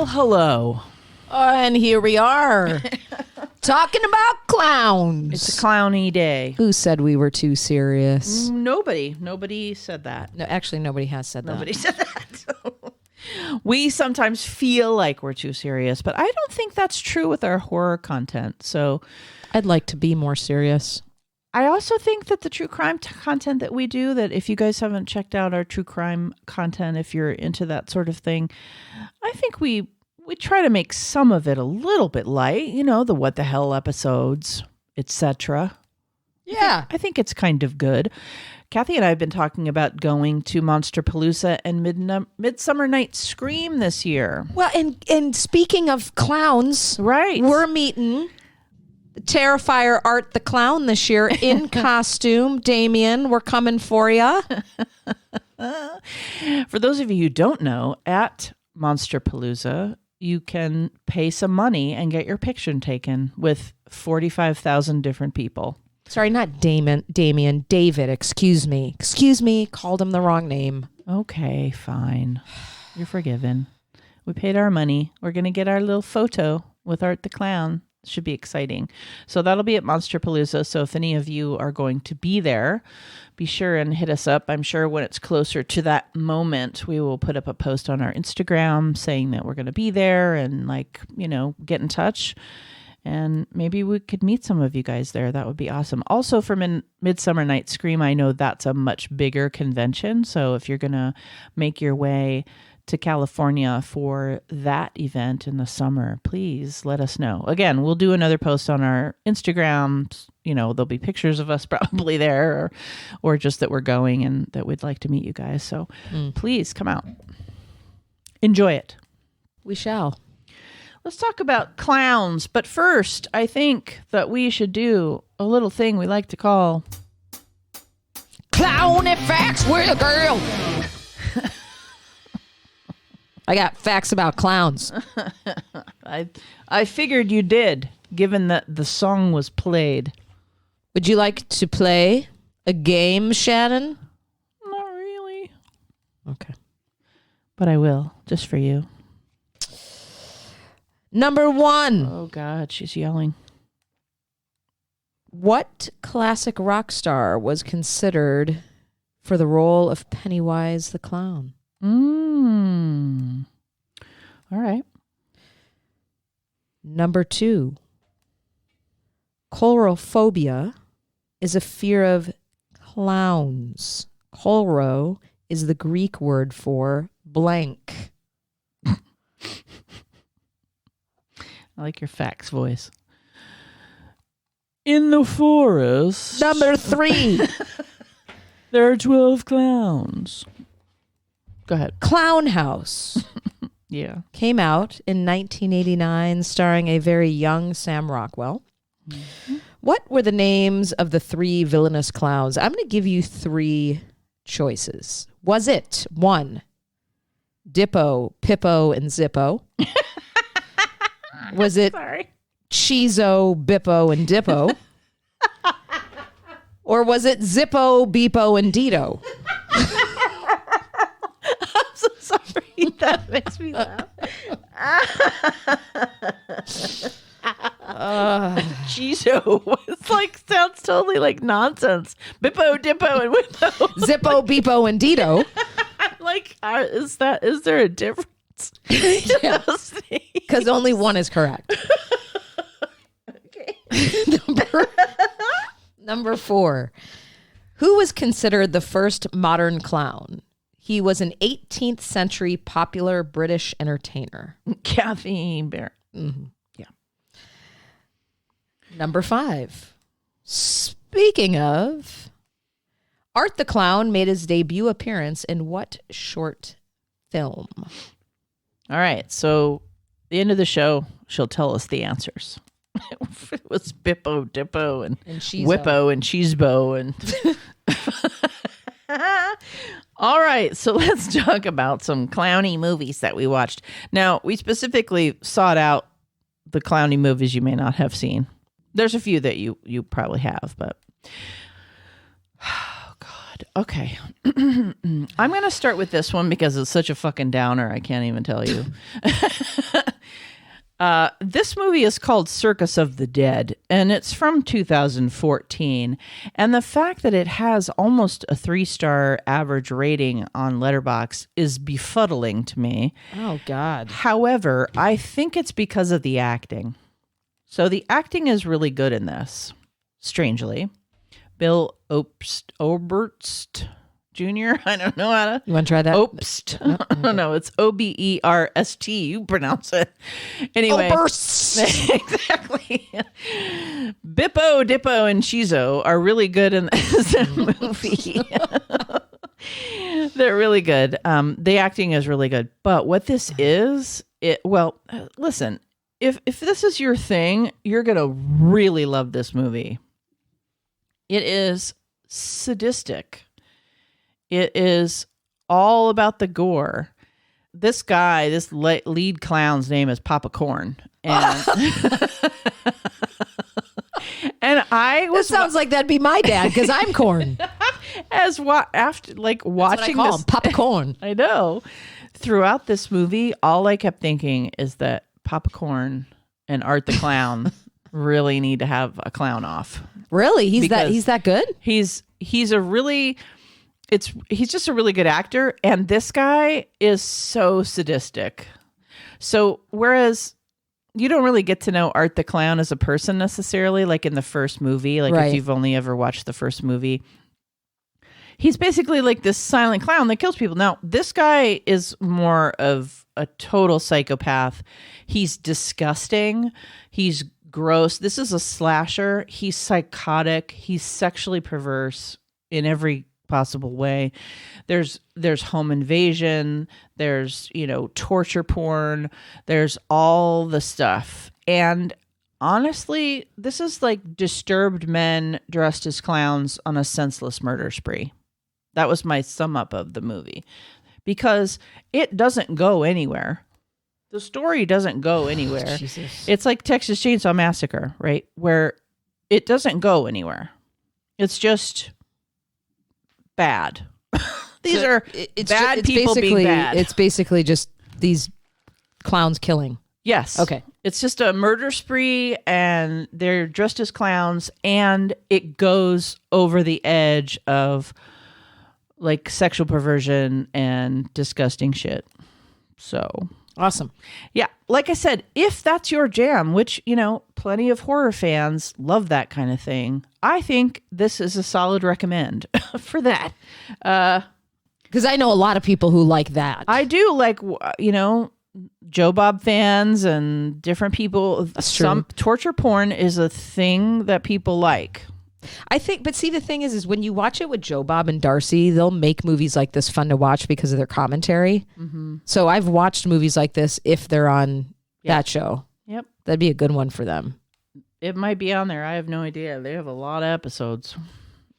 Well, hello. And here we are, talking about clowns. It's a clowny day. Who said we were too serious? Nobody said that. No, actually, nobody has said Nobody said that. We sometimes feel like we're too serious, but I don't think that's true with our horror content. So I'd like to be more serious. I also think that the true crime content that we do, that if you guys haven't checked out our true crime content, if you're into that sort of thing, I think we try to make some of it a little bit light, the what the hell episodes, etc. Yeah. I think it's kind of good. Kathy and I have been talking about going to Monsterpalooza and Midsummer Night's Scream this year. Well, and speaking of clowns, right, we're meeting Terrifier Art the Clown this year in costume. Damien, we're coming for you. For those of you who don't know, at Monsterpalooza, you can pay some money and get your picture taken with 45,000 different people. Sorry, not Damien, David, excuse me, called him the wrong name. Okay, fine. You're forgiven. We paid our money. We're going to get our little photo with Art the Clown. Should be exciting. So that'll be at Monsterpalooza. So if any of you are going to be there, be sure and hit us up. I'm sure when it's closer to that moment, we will put up a post on our Instagram saying that we're going to be there and get in touch. And maybe we could meet some of you guys there. That would be awesome. Also for Midsummer Night's Scream, I know that's a much bigger convention. So if you're going to make your way to California for that event in the summer, please let us know. Again, we'll do another post on our Instagram. There'll be pictures of us probably there or just that we're going and that we'd like to meet you guys. So please come out. Enjoy it. We shall. Let's talk about clowns. But first, I think that we should do a little thing we like to call Clowny Facts with a Girl. I got facts about clowns. I figured you did, given that the song was played. Would you like to play a game, Shannon? Not really. Okay. But I will, just for you. Number 1. Oh, God, she's yelling. What classic rock star was considered for the role of Pennywise the Clown? All right. Number 2. Coulrophobia is a fear of clowns. Coulro is the Greek word for blank. I like your fax voice. In the forest. Number 3. There are 12 clowns. Go ahead. Clown House. Yeah. Came out in 1989, starring a very young Sam Rockwell. Mm-hmm. What were the names of the 3 villainous clowns? I'm going to give you 3 choices. Was it 1, Dippo, Pippo, and Zippo? Was it Cheezo, Bippo, and Dippo? Or was it Zippo, Beepo, and Dito? I'm so sorry. That makes me laugh. Cheezo. It's sounds totally like nonsense. Bippo, Dippo, and Whippo. Zippo, Beepo, and Dito. Is there a difference? Because only one is correct. Okay. Number 4. Who was considered the first modern clown? He was an 18th century popular British entertainer. Kathy Barrett. Mm-hmm. Yeah. Number 5. Speaking of, Art the Clown made his debut appearance in what short film? All right. So the end of the show, she'll tell us the answers. It was Bippo, Dippo, and Whippo, and Cheesebo, and all right, so let's talk about some clowny movies that we watched. Now, we specifically sought out the clowny movies you may not have seen. There's a few that you probably have, but oh God. Okay. I'm going to start with this one because it's such a fucking downer. I can't even tell you. This movie is called Circus of the Dead, and it's from 2014. And the fact that it has almost a 3-star average rating on Letterboxd is befuddling to me. Oh, God. However, I think it's because of the acting. So the acting is really good in this, strangely. Bill Oberst Jr. I don't know how to. You want to try that? Oberst. No, No, it's Oberst. You pronounce it. Anyway. Oberst. Exactly. Bippo, Dippo, and Shizo are really good in this movie. They're really good. The acting is really good. But what this is, listen, if this is your thing, you're going to really love this movie. It is sadistic. It is all about the gore. This guy, this lead clown's name is Papa Corn. And, and I was... That sounds like that'd be my dad, because I'm Corn. After watching this... Papa Corn. I know. Throughout this movie, all I kept thinking is that Papa Corn and Art the Clown really need to have a clown off. Really? He's that good? He's just a really good actor, and this guy is so sadistic. So whereas you don't really get to know Art the Clown as a person necessarily, like in the first movie, like right. If you've only ever watched the first movie, he's basically like this silent clown that kills people. Now, this guy is more of a total psychopath. He's disgusting. He's gross. This is a slasher. He's psychotic. He's sexually perverse in every possible way. There's home invasion. There's, torture porn. There's all the stuff. And honestly, this is like disturbed men dressed as clowns on a senseless murder spree. That was my sum up of the movie, because it doesn't go anywhere. The story doesn't go anywhere. Jesus. It's like Texas Chainsaw Massacre, right? Where it doesn't go anywhere. It's just bad. These are bad people being bad. It's basically just these clowns killing. Yes. Okay. It's just a murder spree, and they're dressed as clowns, and it goes over the edge of like sexual perversion and disgusting shit. So awesome. Yeah. Like I said, if that's your jam, which, plenty of horror fans love that kind of thing, I think this is a solid recommend for that. Because I know a lot of people who like that. I do like, Joe Bob fans and different people. That's true. Some torture porn is a thing that people like. I think, but see, the thing is when you watch it with Joe Bob and Darcy, they'll make movies like this fun to watch because of their commentary. Mm-hmm. So I've watched movies like this if they're on that show. Yep. That'd be a good one for them. It might be on there. I have no idea. They have a lot of episodes.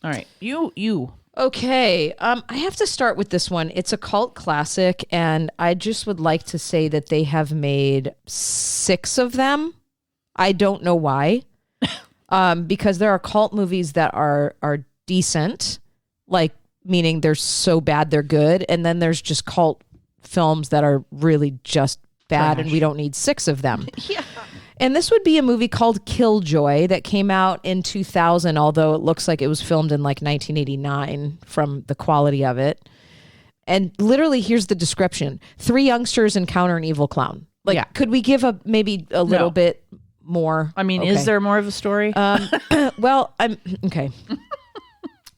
All right. You. Okay. I have to start with this one. It's a cult classic, and I just would like to say that they have made 6 of them. I don't know why. Because there are cult movies that are decent, like meaning they're so bad they're good, and then there's just cult films that are really just bad, trash. And we don't need 6 of them. Yeah. And this would be a movie called Killjoy that came out in 2000, although it looks like it was filmed in like 1989 from the quality of it. And literally, here's the description: 3 youngsters encounter an evil clown. Like, could we give maybe a little bit more? I mean, is there more of a story? Well, I'm okay.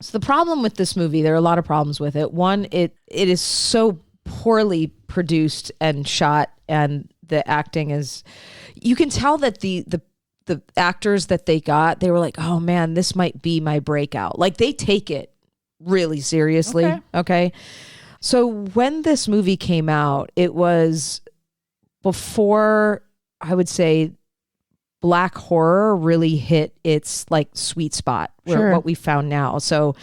So the problem with this movie, there are a lot of problems with it. One, it is so poorly produced and shot, and the acting is, you can tell that the actors that they got, they were like, oh man, this might be my breakout. Like, they take it really seriously. Okay. So when this movie came out, it was before, I would say, black horror really hit its like sweet spot, where what we found now. So,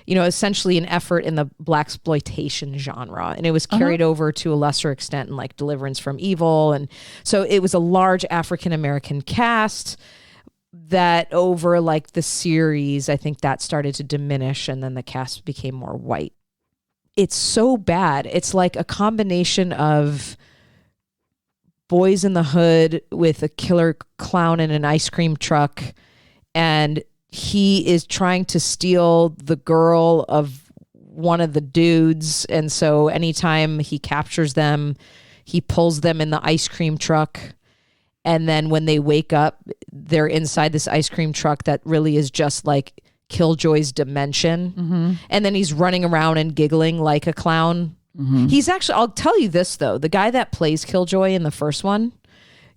essentially an effort in the blaxploitation genre, and it was carried over to a lesser extent in like Deliverance from Evil. And so it was a large African-American cast, that over like the series, I think that started to diminish and then the cast became more white. It's so bad. It's like a combination of Boys in the Hood with a killer clown in an ice cream truck, and he is trying to steal the girl of one of the dudes, and so anytime he captures them, he pulls them in the ice cream truck, and then when they wake up, they're inside this ice cream truck that really is just like Killjoy's dimension. And then he's running around and giggling like a clown. He's actually, I'll tell you this though, the guy that plays Killjoy in the first one,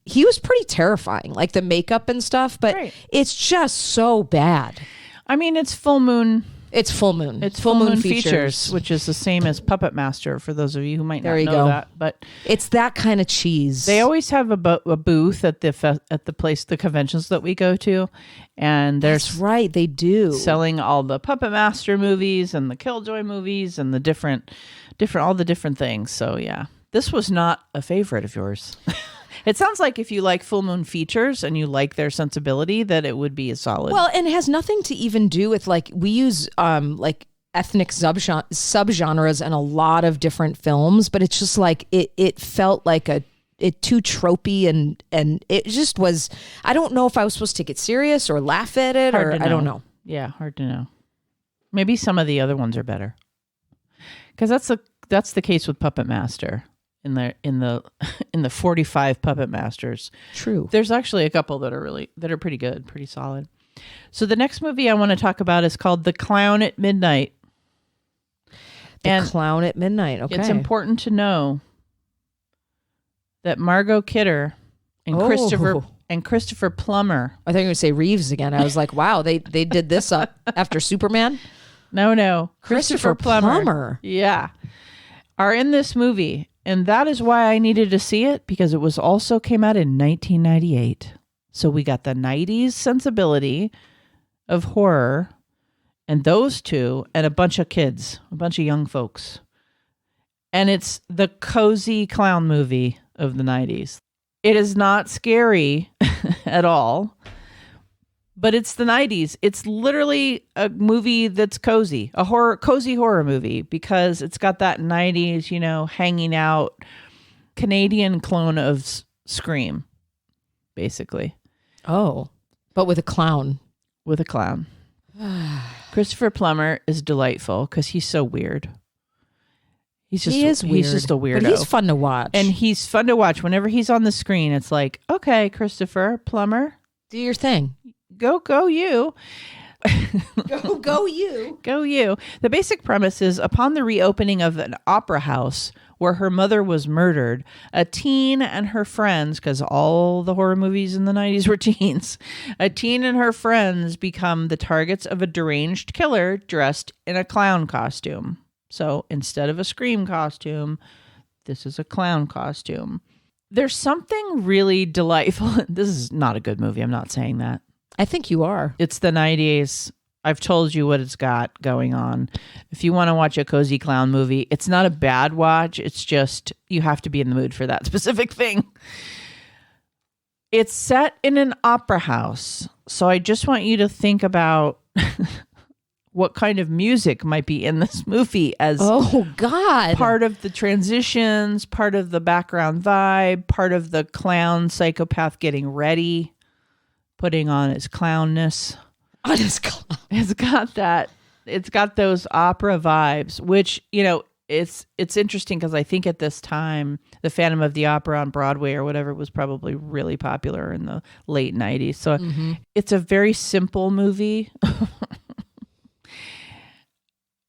he was pretty terrifying, like the makeup and stuff, but it's just so bad. I mean, it's Full Moon. It's Full Moon. It's Full Moon Features, which is the same as Puppet Master for those of you who might not know that. But it's that kind of cheese. They always have a booth at the place, the conventions that we go to, and that's right, they do, selling all the Puppet Master movies and the Killjoy movies and the different all the different things. So yeah, this was not a favorite of yours. It sounds like if you like Full Moon Features and you like their sensibility, that it would be a solid. Well, and it has nothing to even do with like, we use like ethnic subgenres in a lot of different films, but it's just like it felt like it too tropey and it just was. I don't know if I was supposed to take it serious or laugh at it, or I don't know. Yeah, hard to know. Maybe some of the other ones are better, because that's the case with Puppet Master. In the 45 Puppet Masters. True. There's actually a couple that are pretty good, pretty solid. So the next movie I want to talk about is called The Clown at Midnight. Clown at Midnight. Okay. It's important to know that Margot Kidder and Christopher Plummer. I think I would say Reeves again. I was like, wow, they did this up after Superman. No. Christopher Plummer. Yeah. Are in this movie. And that is why I needed to see it, because it was also came out in 1998. So we got the 90s sensibility of horror and those two and a bunch of kids, a bunch of young folks. And it's the cozy clown movie of the 90s. It is not scary at all, but it's the 90s. It's literally a movie that's cozy, cozy horror movie, because it's got that 90s, hanging out Canadian clone of Scream, basically. Oh, but with a clown. With a clown. Christopher Plummer is delightful because he's so weird. He is weird. He's just a weirdo. But he's fun to watch. And he's fun to watch. Whenever he's on the screen, it's like, okay, Christopher Plummer, do your thing. Go you. Go you. Go you. The basic premise is, upon the reopening of an opera house where her mother was murdered, a teen and her friends, because all the horror movies in the 90s were teens, a teen and her friends become the targets of a deranged killer dressed in a clown costume. So instead of a Scream costume, this is a clown costume. There's something really delightful. This is not a good movie. I'm not saying that. I think you are. It's the 90s. I've told you what it's got going on. If you want to watch a cozy clown movie, it's not a bad watch. It's just you have to be in the mood for that specific thing. It's set in an opera house. So I just want you to think about what kind of music might be in this movie as part of the transitions, part of the background vibe, part of the clown psychopath getting ready, putting on his clownness. On his clown. It's got that. It's got those opera vibes, which, it's interesting because I think at this time, the Phantom of the Opera on Broadway or whatever was probably really popular in the late 90s. So It's a very simple movie.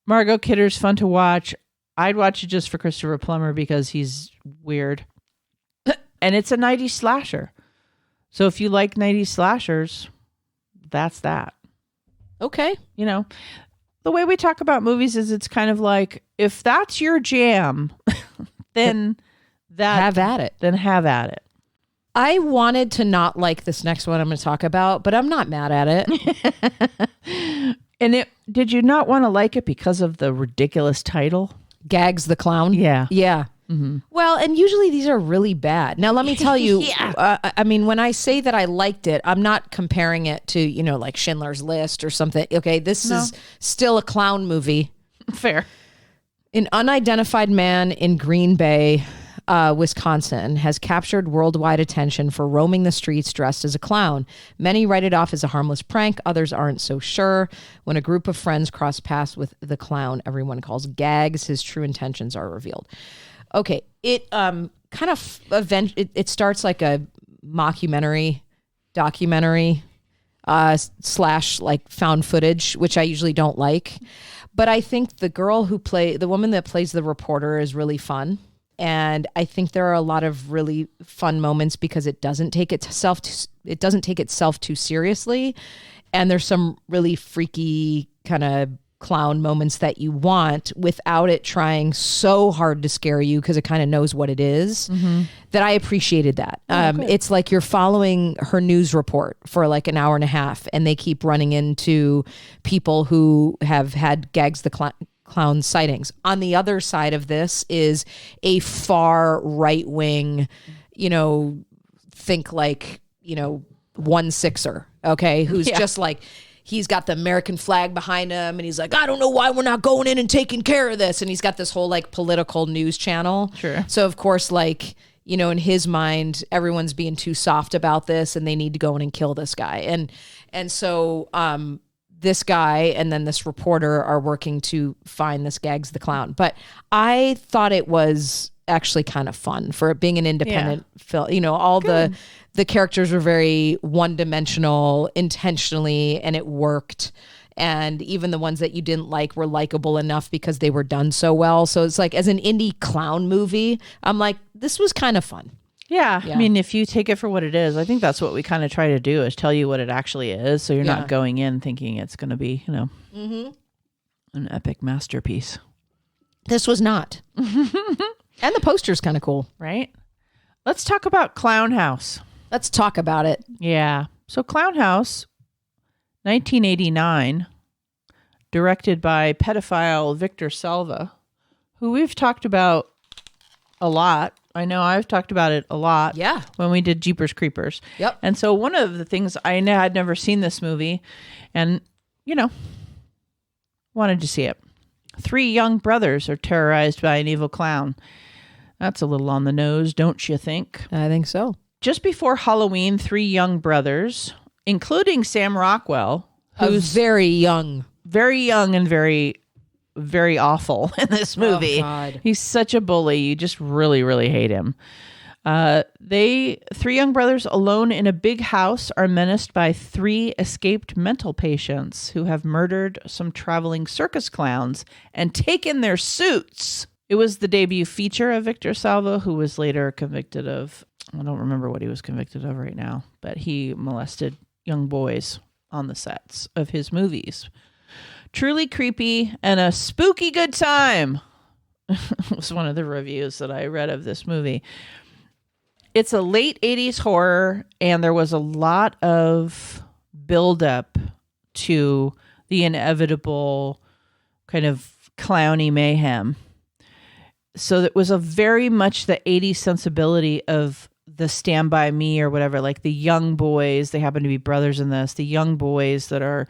Margot Kidder's fun to watch. I'd watch it just for Christopher Plummer because he's weird. And it's a 90s slasher. So if you like 90s slashers, that's that. Okay. The way we talk about movies is it's kind of like, if that's your jam, then have at it. Then have at it. I wanted to not like this next one I'm going to talk about, but I'm not mad at it. And did you not want to like it because of the ridiculous title? Gags the Clown? Yeah. Yeah. Well, and usually these are really bad. Now, let me tell you, Yeah. I mean, when I say that I liked it, I'm not comparing it to, like Schindler's List or something. Okay, this is still a clown movie. Fair. An unidentified man in Green Bay, Wisconsin, has captured worldwide attention for roaming the streets dressed as a clown. Many write it off as a harmless prank. Others aren't so sure. When a group of friends cross paths with the clown everyone calls Gags, his true intentions are revealed. Okay, it it starts like a mockumentary, documentary, slash like found footage, which I usually don't like. But I think the woman that plays the reporter is really fun. And I think there are a lot of really fun moments because it doesn't take itself too seriously. And there's some really freaky kind of clown moments that you want without it trying so hard to scare you because it kind of knows what it is. That I appreciated that. It's like you're following her news report for like an hour and a half and they keep running into people who have had Gags the clown sightings. On the other side of this is a far right wing, think like, 1/6er, okay, who's just like, he's got the American flag behind him and he's like, I don't know why we're not going in and taking care of this. And he's got this whole like political news channel. Sure. So of course, like, in his mind, everyone's being too soft about this and they need to go in and kill this guy. And so this guy and then this reporter are working to find this Gags the clown. But I thought it was actually kind of fun for it being an independent film. All the characters were very one-dimensional intentionally, and it worked. And even the ones that you didn't like were likable enough because they were done so well. So it's like, as an indie clown movie, I'm like, this was kind of fun. Yeah. I mean, if you take it for what it is, I think that's what we kind of try to do, is tell you what it actually is. So you're not going in thinking it's going to be, an epic masterpiece. This was not. And the poster's kind of cool. Right? Let's talk about Clown House. Let's talk about it. Yeah. So Clown House, 1989, directed by pedophile Victor Salva, who we've talked about a lot. I know I've talked about it a lot. Yeah. When we did Jeepers Creepers. Yep. And so one of the things, I had never seen this movie and, wanted to see it. 3 young brothers are terrorized by an evil clown. That's a little on the nose, don't you think? I think so. Just before Halloween, 3 young brothers, including Sam Rockwell, who's very young and very, very awful in this movie. Oh, God. He's such a bully. You just really, really hate him. 3 young brothers alone in a big house are menaced by 3 escaped mental patients who have murdered some traveling circus clowns and taken their suits. It was the debut feature of Victor Salva, who was later convicted of, I don't remember what he was convicted of right now, but he molested young boys on the sets of his movies. Truly creepy and a spooky good time was one of the reviews that I read of this movie. It's a late 80s horror, and there was a lot of buildup to the inevitable kind of clowny mayhem. So it was a very much the 80s sensibility of the Stand By Me or whatever, like the young boys, they happen to be brothers in this, the young boys that are,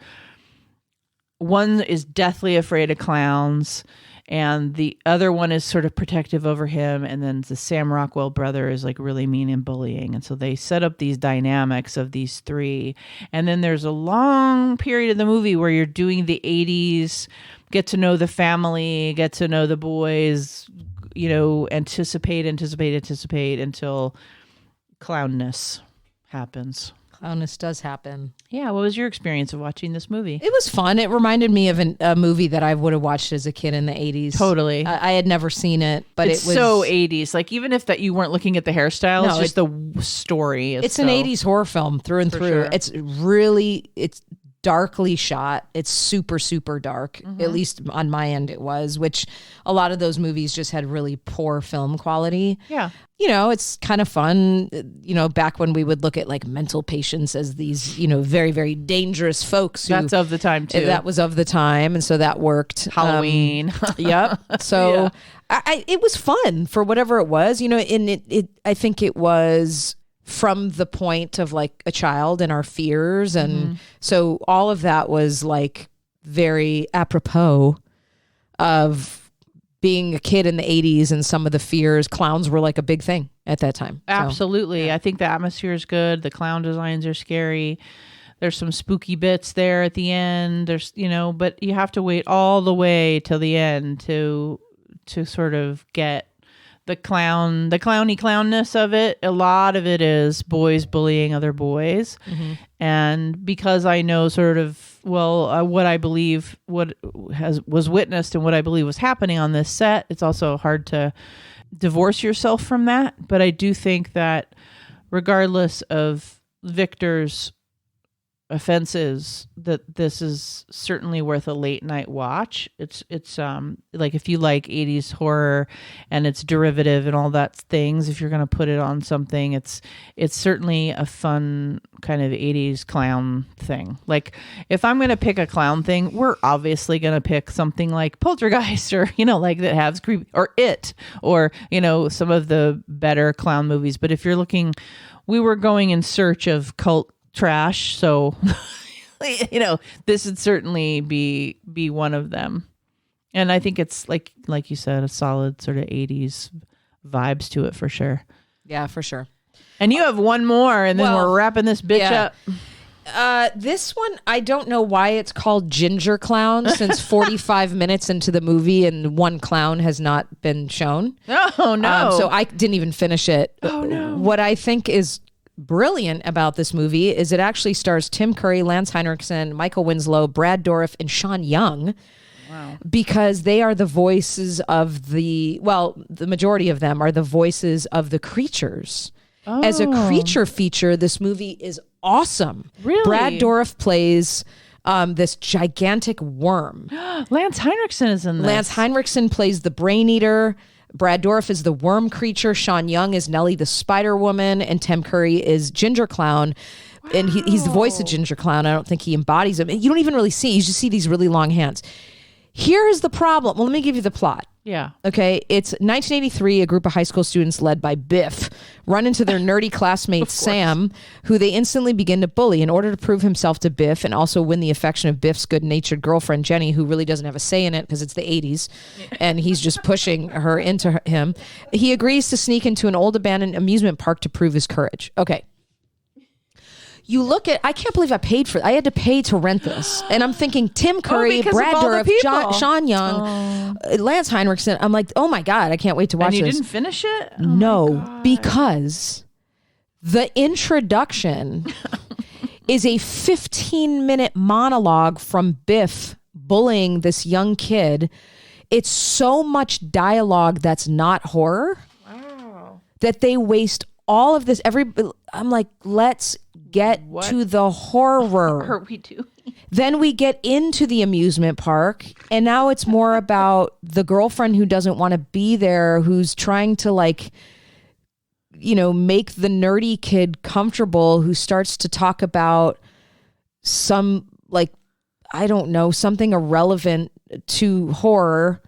one is deathly afraid of clowns and the other one is sort of protective over him. And then the Sam Rockwell brother is like really mean and bullying. And so they set up these dynamics of these 3. And then there's a long period of the movie where you're doing the 80s, get to know the family, get to know the boys, anticipate until clownness happens. Clownness does happen. Yeah. What was your experience of watching this movie? It was fun. It reminded me of a movie that I would have watched as a kid in the 80s. Totally. I had never seen it, but it's it was so 80s. Like even if that you weren't looking at the hairstyles, just the story. It's an 80s horror film through and through. Sure. It's darkly shot. It's super, super dark. At least on my end it was, which a lot of those movies just had really poor film quality. Yeah. You know, it's kind of fun, you know, back when we would look at like mental patients as these, you know, very, very dangerous folks. That's of the time too. That was of the time. And so that worked. Halloween. Yep. So it was fun for whatever it was, you know, and I think it was from the point of like a child and our fears. And so all of that was like very apropos of being a kid in the 80s and some of the fears. Clowns were like a big thing at that time. Absolutely. So, I think the atmosphere is good. The clown designs are scary. There's some spooky bits there at the end. There's, you know, but you have to wait all the way till the end to sort of get the clowny clownness of it. A lot of it is boys bullying other boys. And because I know sort of, what I believe was witnessed and what I believe was happening on this set, it's also hard to divorce yourself from that. But I do think that regardless of Victor's offenses, that this is certainly worth a late night watch. It's like if you like 80s horror and it's derivative and all that things, if you're going to put it on something, it's certainly a fun kind of 80s clown thing. Like if I'm going to pick a clown thing, we're obviously going to pick something like Poltergeist or, you know, like that has creepy, or It, or, you know, some of the better clown movies. But if you're looking, we were going in search of cult trash, so you know, this would certainly be one of them. And I think it's like you said, a solid sort of 80s vibes to it for sure. Yeah, for sure. And you have one more, and then we're wrapping this bitch up. This one, I don't know why it's called Ginger Clown since 45 minutes into the movie and one clown has not been shown. Oh no. So I didn't even finish it. Oh no. What I think is brilliant about this movie is it actually stars Tim Curry, Lance Henriksen, Michael Winslow, Brad Dourif, and Sean Young. Wow. Because they are the voices of the majority of them are the voices of the creatures. Oh. As a creature feature, this movie is awesome. Really? Brad Dourif plays this gigantic worm. Lance Henriksen is in this. Lance Henriksen plays the brain eater. Brad Dourif is the worm creature. Sean Young is Nellie the Spider Woman, and Tim Curry is Ginger Clown. Wow. And he's the voice of Ginger Clown. I don't think he embodies him. You don't even really see. You just see these really long hands. Here is the problem. Well, let me give you the plot. Yeah. Okay. It's 1983. A group of high school students led by Biff run into their nerdy classmate Sam, who they instantly begin to bully in order to prove himself to Biff and also win the affection of Biff's good-natured girlfriend, Jenny, who really doesn't have a say in it because it's the 80s and he's just pushing her into him. He agrees to sneak into an old abandoned amusement park to prove his courage. Okay. You look at, I can't believe I had to pay to rent this. And I'm thinking Tim Curry, Brad Dourif, Sean Young, Lance Henriksen. I'm like, oh my God, I can't wait to watch this. And you didn't finish it? Oh no, because the introduction is a 15-minute monologue from Biff bullying this young kid. It's so much dialogue that's not horror. Wow. That they waste all of this. I'm like, let's get to the horror. What are we doing? Then we get into the amusement park, and now it's more about the girlfriend who doesn't want to be there, who's trying to like, you know, make the nerdy kid comfortable, who starts to talk about some, like, I don't know, something irrelevant to horror.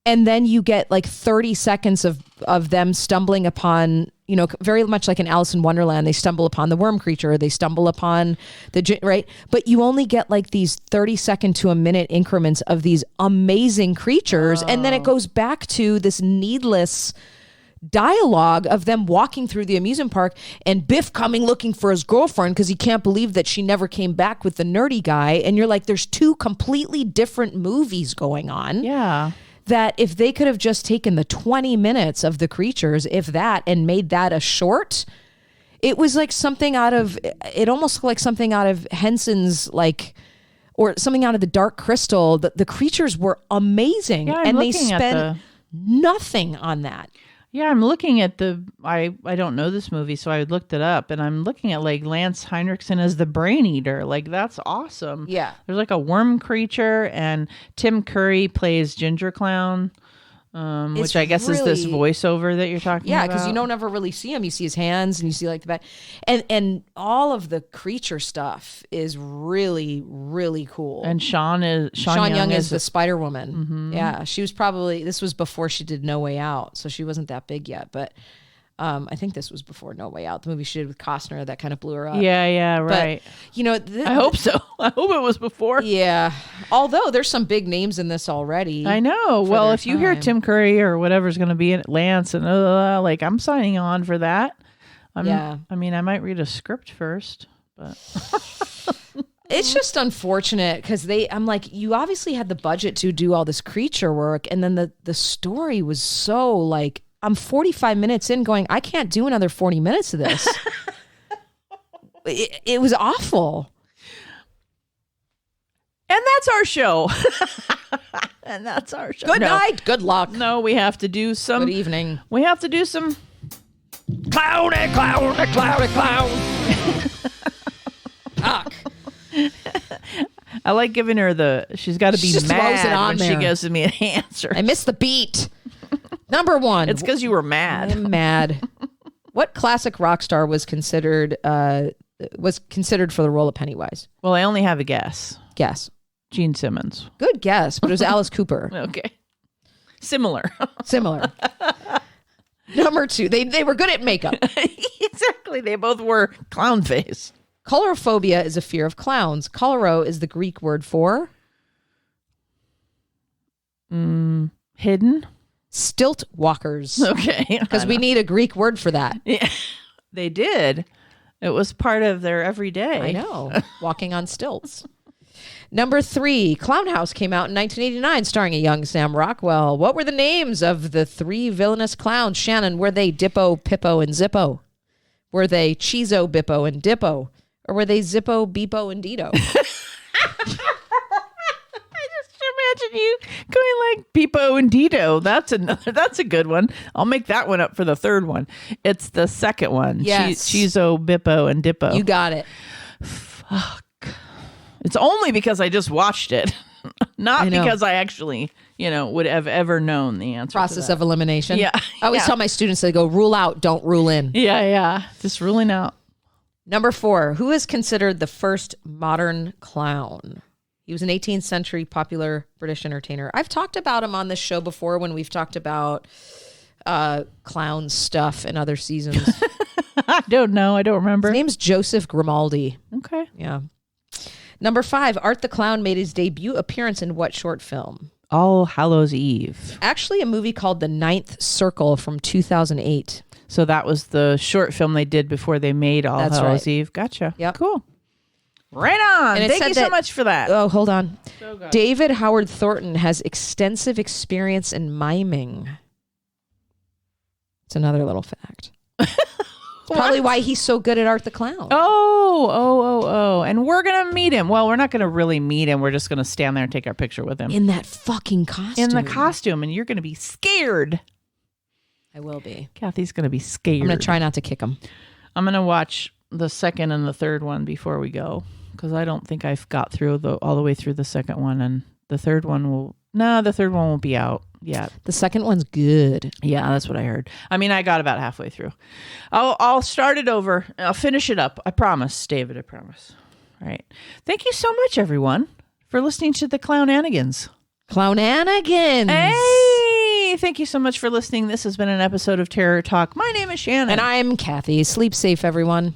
And then you get like 30 seconds of them stumbling upon, you know, very much like in Alice in Wonderland, they stumble upon the worm creature, they stumble upon right? But you only get like these 30-second to a minute increments of these amazing creatures. And then it goes back to this needless dialogue of them walking through the amusement park and Biff coming looking for his girlfriend because he can't believe that she never came back with the nerdy guy. And you're like, there's two completely different movies going on. Yeah. That if they could have just taken the 20 minutes of the creatures, if that, and made that a short, it was like something out of, it almost like something out of Henson's, like, or something out of the Dark Crystal. The creatures were amazing. Yeah, and they spent nothing on that. Yeah, I'm looking at I don't know this movie, so I looked it up, and I'm looking at like Lance Henriksen as the brain eater. Like, that's awesome. Yeah. There's like a worm creature, and Tim Curry plays Ginger Clown, which I guess is this voiceover that you're talking about. Yeah, because you don't ever really see him. You see his hands, and you see like the back, and all of the creature stuff is really, really cool. And Sean Young is the Spider Woman. Mm-hmm. Yeah, she was this was before she did No Way Out, so she wasn't that big yet. But I think this was before No Way Out, the movie she did with Costner that kind of blew her up. Yeah, right. But, I hope so. I hope it was before. Yeah. Although there's some big names in this already. I know. Well, if you hear Tim Curry or whatever's going to be in it, Lance, and like, I'm signing on for that. I mean, I might read a script first, but it's just unfortunate because I'm like, you obviously had the budget to do all this creature work, and then the story was so like, I'm 45 minutes in going, I can't do another 40 minutes of this. It was awful. And that's our show. Good night. Good luck. No, we have to do some. Good evening. We have to do some. Clowny. Fuck. I like giving her she's got to be mad when she gives me an answer. I missed the beat. Number one. It's because you were mad. I'm mad. What classic rock star was considered for the role of Pennywise? Well, I only have a guess. Guess. Gene Simmons. Good guess, but it was Alice Cooper. Okay. Similar. Number two. They were good at makeup. Exactly. They both were clown face. Colorophobia is a fear of clowns. Coloro is the Greek word for? Hidden. Stilt walkers. Okay. Because we need a Greek word for that. Yeah, they did. It was part of their everyday. I know. Walking on stilts. Number three, Clown House came out in 1989 starring a young Sam Rockwell. What were the names of the three villainous clowns? Shannon, were they Dippo, Pippo, and Zippo? Were they Chizo, Bippo, and Dippo? Or were they Zippo, Beepo, and Dito? Imagine you going like Beepo and Dito. That's a good one. I'll make that one up for the third one. It's the second one. Yes. Chizo, Bippo, and Dippo. You got it. Fuck. It's only because I just watched it. Not because I actually, would have ever known the answer. Process of elimination. Yeah. I always tell my students, they go, rule out, don't rule in. Yeah. Just ruling out. Number four, who is considered the first modern clown? He was an 18th century popular British entertainer. I've talked about him on this show before when we've talked about clown stuff in other seasons. I don't know. I don't remember. His name's Joseph Grimaldi. Okay. Yeah. Number five, Art the Clown made his debut appearance in what short film? All Hallows Eve. Actually, a movie called The Ninth Circle from 2008. So that was the short film they did before they made All Hallows Eve. Gotcha. Yep. Cool. Right on. Thank you so much for that. Oh, hold on. So good. David Howard Thornton has extensive experience in miming. It's another little fact. Probably why he's so good at Art the Clown. Oh. And we're going to meet him. Well, we're not going to really meet him. We're just going to stand there and take our picture with him. In that fucking costume. In the costume. And you're going to be scared. I will be. Kathy's going to be scared. I'm going to try not to kick him. I'm going to watch the second and the third one before we go. Because I don't think I've got through all the way through the second one. And the third one the third one won't be out yet. The second one's good. Yeah, that's what I heard. I mean, I got about halfway through. I'll start it over. I'll finish it up. I promise, David. I promise. All right. Thank you so much, everyone, for listening to the Clownanigans. Clownanigans. Hey, thank you so much for listening. This has been an episode of Terror Talk. My name is Shannon. And I'm Kathy. Sleep safe, everyone.